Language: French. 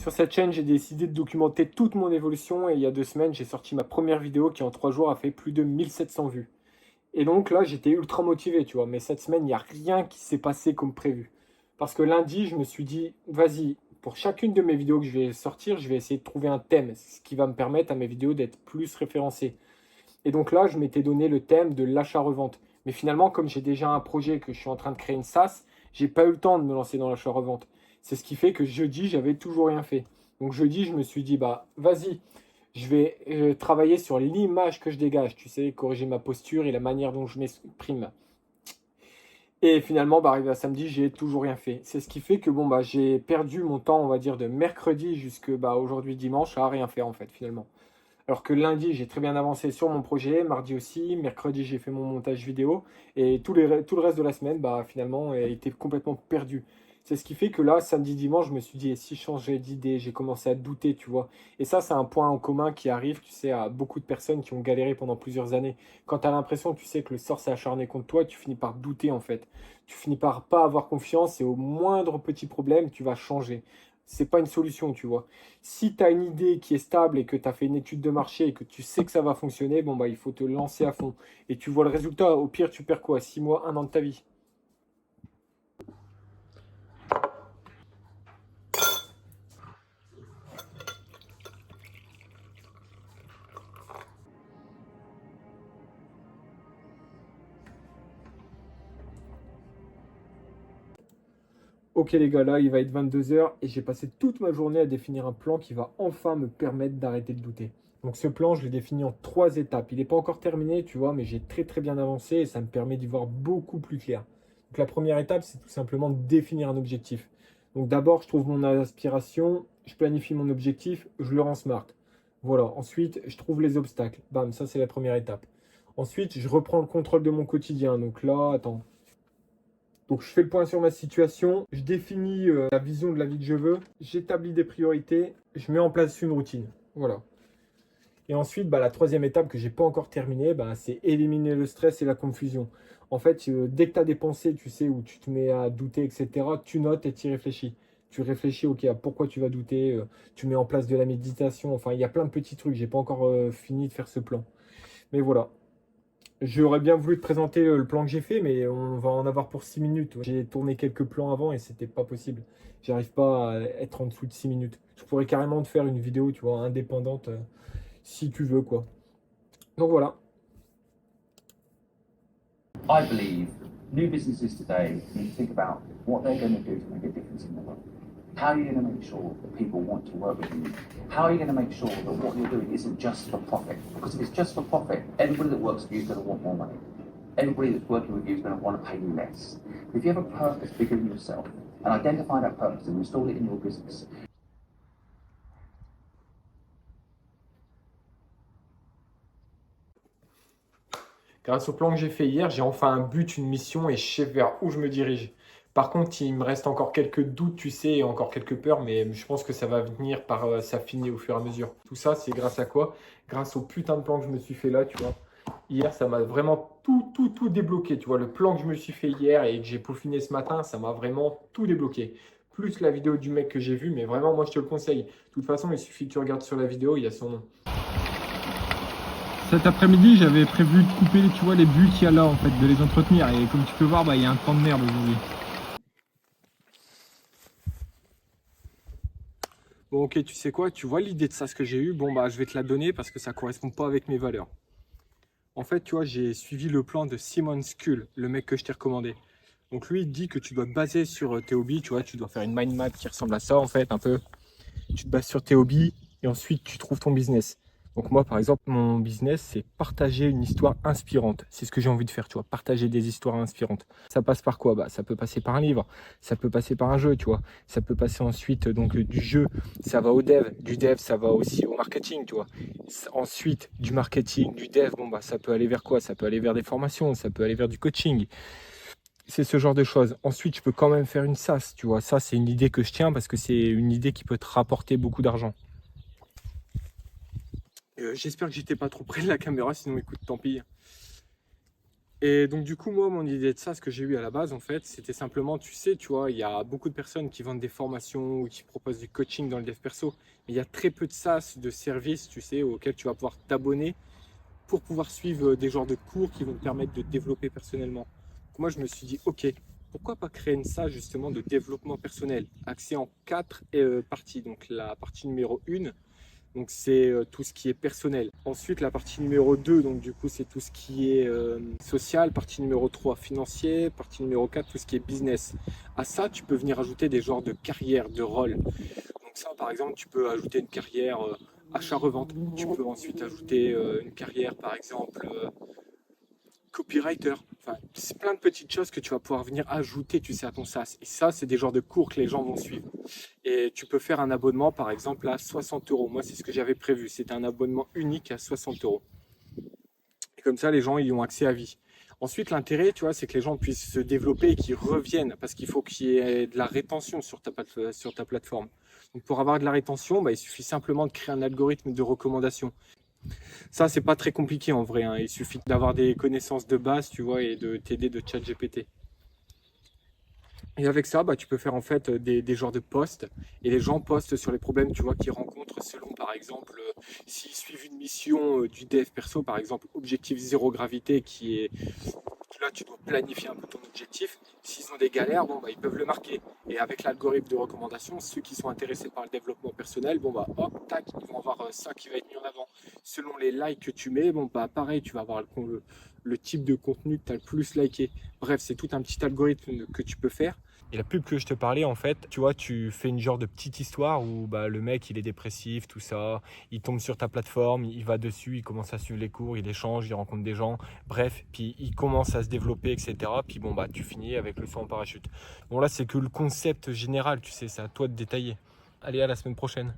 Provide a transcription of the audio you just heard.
Sur cette chaîne, j'ai décidé de documenter toute mon évolution et il y a 2 semaines, j'ai sorti ma première vidéo qui en 3 jours a fait plus de 1700 vues. Et donc là, j'étais ultra motivé, tu vois. Mais cette semaine, il n'y a rien qui s'est passé comme prévu. Parce que lundi, je me suis dit, vas-y, pour chacune de mes vidéos que je vais sortir, je vais essayer de trouver un thème, ce qui va me permettre à mes vidéos d'être plus référencées. Et donc là, je m'étais donné le thème de l'achat-revente. Mais finalement, comme j'ai déjà un projet que je suis en train de créer une SaaS, j'ai pas eu le temps de me lancer dans l'achat-revente. C'est ce qui fait que jeudi, j'avais toujours rien fait. Donc jeudi, je me suis dit, bah vas-y, je vais travailler sur l'image que je dégage, tu sais, corriger ma posture et la manière dont je m'exprime. Et finalement, bah, arrivé à samedi, j'ai toujours rien fait. C'est ce qui fait que bon, bah, j'ai perdu mon temps, on va dire, de mercredi jusque bah, aujourd'hui dimanche à rien faire en fait, finalement. Alors que lundi, j'ai très bien avancé sur mon projet, mardi aussi, mercredi, j'ai fait mon montage vidéo, et tout le reste de la semaine, bah, finalement, a été complètement perdu. C'est ce qui fait que là, samedi, dimanche, je me suis dit, et si je changeais d'idée, j'ai commencé à douter, tu vois. Et ça, c'est un point en commun qui arrive, tu sais, à beaucoup de personnes qui ont galéré pendant plusieurs années. Quand tu as l'impression, tu sais, que le sort s'est acharné contre toi, tu finis par douter, en fait. Tu finis par pas avoir confiance, et au moindre petit problème, tu vas changer. C'est pas une solution, tu vois. Si tu as une idée qui est stable et que tu as fait une étude de marché et que tu sais que ça va fonctionner, bon bah il faut te lancer à fond. Et tu vois le résultat, au pire tu perds quoi? 6 mois, 1 an de ta vie. Ok les gars, là il va être 22 h et j'ai passé toute ma journée à définir un plan qui va enfin me permettre d'arrêter de douter. Donc ce plan, je l'ai défini en 3 étapes. Il n'est pas encore terminé, tu vois, mais j'ai très très bien avancé et ça me permet d'y voir beaucoup plus clair. Donc la première étape, c'est tout simplement de définir un objectif. Donc d'abord, je trouve mon aspiration, je planifie mon objectif, je le rends smart. Voilà, ensuite, je trouve les obstacles. Bam, ça c'est la première étape. Ensuite, je reprends le contrôle de mon quotidien. Donc là, attends. Donc je fais le point sur ma situation, je définis la vision de la vie que je veux, j'établis des priorités, je mets en place une routine. Voilà. Et ensuite, bah, la troisième étape que j'ai pas encore terminée, bah, c'est éliminer le stress et la confusion. En fait, dès que tu as des pensées, tu sais, où tu te mets à douter, etc., tu notes et tu y réfléchis. Tu réfléchis, ok, à pourquoi tu vas douter, tu mets en place de la méditation, enfin, il y a plein de petits trucs, j'ai pas encore fini de faire ce plan. Mais voilà. J'aurais bien voulu te présenter le plan que j'ai fait, mais on va en avoir pour 6 minutes. J'ai tourné quelques plans avant et c'était pas possible. J'arrive pas à être en dessous de 6 minutes. Je pourrais carrément te faire une vidéo, tu vois, indépendante, si tu veux, quoi. Donc voilà. I believe new businesses today need to think about what they're going to do to make a difference in the world. How are you going to make sure that people want to work with you? How are you going to make sure that what you're doing isn't just for profit? Because if it's just for profit, everybody that works for you is going to want more money. Everybody that's working with you is going to want to pay you less. If you have a purpose bigger than yourself and identify that purpose and install it in your business, Grâce au plan que j'ai fait hier, j'ai enfin un but, une mission et je sais vers où je me dirige. Par contre, il me reste encore quelques doutes, tu sais, et encore quelques peurs, mais je pense que ça va venir par s'affiner au fur et à mesure. Tout ça, c'est grâce à quoi? Grâce au putain de plan que je me suis fait là, tu vois. Hier, ça m'a vraiment tout débloqué. Tu vois, le plan que je me suis fait hier et que j'ai peaufiné ce matin, ça m'a vraiment tout débloqué. Plus la vidéo du mec que j'ai vu, mais vraiment, moi, je te le conseille. De toute façon, il suffit que tu regardes sur la vidéo, il y a son nom. Cet après-midi, j'avais prévu de couper, tu vois, les buts qu'il y a là, en fait, de les entretenir. Et comme tu peux voir, bah, il y a un temps de merde aujourd'hui. Bon, ok, tu sais quoi, tu vois l'idée de ça, ce que j'ai eu, bon, bah, je vais te la donner parce que ça correspond pas avec mes valeurs. En fait, tu vois, j'ai suivi le plan de Simon Skull, le mec que je t'ai recommandé. Donc lui, il dit que tu dois te baser sur tes hobbies, tu vois, tu dois faire une mind map qui ressemble à ça, en fait, un peu. Tu te bases sur tes hobbies et ensuite tu trouves ton business. Donc moi, par exemple, mon business, c'est partager une histoire inspirante. C'est ce que j'ai envie de faire, tu vois, partager des histoires inspirantes. Ça passe par quoi? Bah, ça peut passer par un livre, ça peut passer par un jeu, tu vois. Ça peut passer ensuite donc du jeu, ça va au dev, du dev, ça va aussi au marketing, tu vois. Ensuite, du marketing, du dev, bon bah ça peut aller vers quoi? Ça peut aller vers des formations, ça peut aller vers du coaching. C'est ce genre de choses. Ensuite, je peux quand même faire une SaaS, tu vois. Ça, c'est une idée que je tiens parce que c'est une idée qui peut te rapporter beaucoup d'argent. J'espère que j'étais pas trop près de la caméra, sinon écoute, tant pis. Et donc du coup, moi, mon idée de ça, ce que j'ai eu à la base, en fait, c'était simplement, tu sais, tu vois, il y a beaucoup de personnes qui vendent des formations ou qui proposent du coaching dans le dev perso, mais il y a très peu de SaaS, de services, tu sais, auxquels tu vas pouvoir t'abonner pour pouvoir suivre des genres de cours qui vont te permettre de te développer personnellement. Donc moi, je me suis dit, ok, pourquoi pas créer une SaaS justement de développement personnel, axée en 4 parties. Donc la partie numéro 1, donc c'est tout ce qui est personnel. Ensuite, la partie numéro 2, donc du coup, c'est tout ce qui est social. Partie numéro 3, financier. Partie numéro 4, tout ce qui est business. À ça, tu peux venir ajouter des genres de carrières, de rôles. Donc ça, par exemple, tu peux ajouter une carrière achat-revente. Tu peux ensuite ajouter une carrière, par exemple, copywriter. Enfin, c'est plein de petites choses que tu vas pouvoir venir ajouter, tu sais, à ton SaaS. Et ça, c'est des genres de cours que les gens vont suivre. Et tu peux faire un abonnement, par exemple, à 60 euros. Moi, c'est ce que j'avais prévu. C'était un abonnement unique à 60 euros. Et comme ça, les gens, ils ont accès à vie. Ensuite, l'intérêt, tu vois, c'est que les gens puissent se développer et qu'ils reviennent, parce qu'il faut qu'il y ait de la rétention sur ta plateforme. Donc, pour avoir de la rétention, bah, il suffit simplement de créer un algorithme de recommandation. Ça, c'est pas très compliqué en vrai, hein. Il suffit d'avoir des connaissances de base, tu vois, et de t'aider de ChatGPT. Et avec ça, bah, tu peux faire en fait des genres de posts et les gens postent sur les problèmes, tu vois, qu'ils rencontrent selon, par exemple, s'ils suivent une mission du dev perso, par exemple, objectif zéro gravité, qui est là, tu dois planifier un peu ton objectif. S'ils ont des galères, bon, bah, ils peuvent le marquer. Et avec l'algorithme de recommandation, ceux qui sont intéressés par le développement personnel, bon, bah, hop, tac, ils vont avoir ça qui va être mis en avant. Selon les likes que tu mets, bon, bah, pareil, tu vas avoir le type de contenu que tu as le plus liké. Bref, c'est tout un petit algorithme que tu peux faire. Et la pub que je te parlais, en fait, tu vois, tu fais une genre de petite histoire où bah, le mec, il est dépressif, tout ça, il tombe sur ta plateforme, il va dessus, il commence à suivre les cours, il échange, il rencontre des gens, bref, puis il commence à se développer, etc. Puis bon, bah, tu finis avec le saut en parachute. Bon, là, c'est que le concept général, tu sais, c'est à toi de détailler. Allez, à la semaine prochaine.